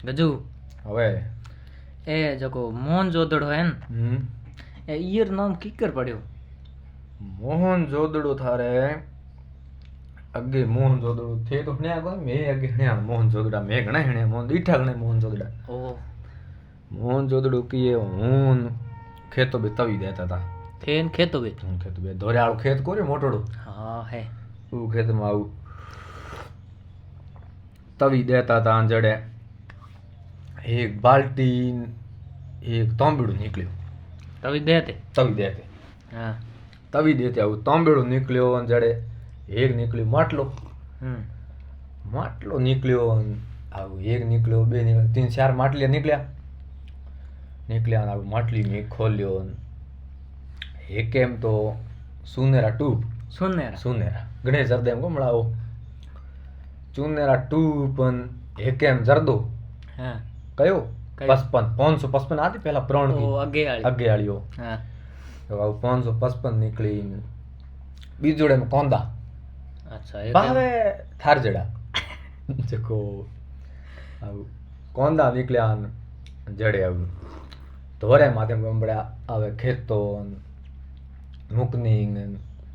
गजू હવે ए जको मोहन जोदड़ो है न હમ ए ईयर नाम कीकर पड़ियो મોહન જોદડો થારે अगे मोहन जोदड़ो थे तो हण्या को मैं अगे हण्या मोहन जोदड़ा मैं घणा हण्या मोहन दीठा घणे मोहन जोदड़ा ओ मोहन जोदड़ो किए हून खेतो बे तवी देता था थेन खेतो बे हून खेत बे धोरियाळो खेत कोरे मोटोड़ो हाँ है ऊ खेत में आऊ तवी देता था जड़े एक बाल्टी एक तांबेड़ो निकलियो तभी देते तवी देते हाँ तवी देते आऊ तांबेड़ो निकलियो अन जड़े एक निकलियो માટલો માટલો निकलियो आऊ एक निकलियो बे निकलियो तीन चार માટલિયા निकलिया आऊ માટલી में खोल्यो एक एम तो सुनेरा टूब सुनेरा गणेश जरदेम को मळाओ चुनेरा टूब अन एक एम जरदो हाँ कयो कयो? 555 आती पहला प्रण की ओ आगे आलियो हाँ तो आऊ 555 निकली बीजोड़े में कोंदा अच्छा एक बावे थार जड़ा जको आऊ कोंदा निकलिया जड़े आऊ धोरे माथे गंबड़ा आवे खेतो मुकनिंग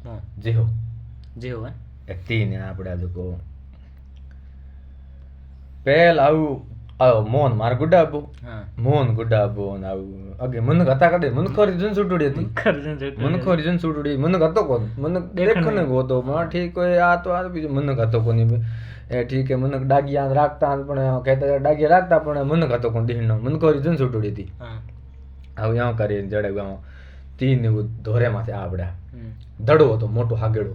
हाँ जेहो जे हो है एक तीन है आपड़ा जको पेल आऊ आऊ मोहन मार गुड्डाबो हाँ मोहन गुड्डाबो आऊ अगे मन गता कदे मन खोरी जन सुटुड़ी थी मन खोरी जन सुटुड़ी मन गतो कोन मन देखने गो तो मा ठीक है आ बीजो मन गतो कोनी ए ठीक है मन डागिया राखता पण कहता डागिया राखता पण मन गतो कोन दीनो मन खोरी जन सुटुड़ी थी हाँ आऊ यहाँ करे जड़े गाँव तीन वो धोरे माथे आपड़ा दड़ो હતો મોટો હાગેડો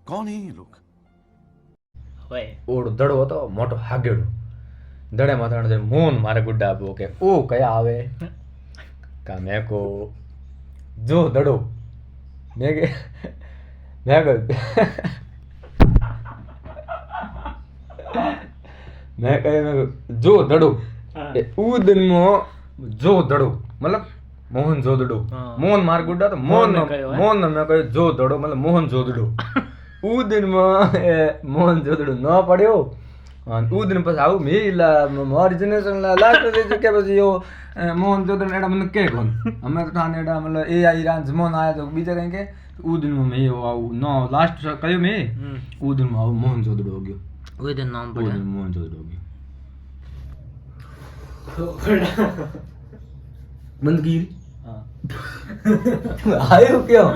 कौन है ये लोग होए ઓડો દડો હતો મોટો હાગેડો દડે માથાણ છે મોહન મારે ગુड्डा આપો કે ઓ કયા આવે કા મે કો જો દડો મે કે मैं कहे जो दड़ो ऊ दिन मो जो दड़ो मतलब मोहन जोदड़ो मोहन मार गुड्डा तो मोहन मोहन मैं कहे जो दड़ो मतलब मोहन जोदड़ो ऊ दिन में मोहन जोदड़ो न पड़्यो ऊ दिन पास आऊ मेला मारी जनरेशन लास्ट दे चुके बस यो मोहन जोदड़ो एडा मन के कोन हमें तो ठाने एडा मतलब ए आई रान जमोन आया तो बीजा कहीं के ऊ दिन में मैं आऊ नो लास्ट कयो में ऊ दिन में आऊ मोहन जोदड़ो हो गयो वो दिन नाम ऊ पड़ा दिन मोहन जोदड़ो हो गयो मंदगीर हाँ आयो क्यों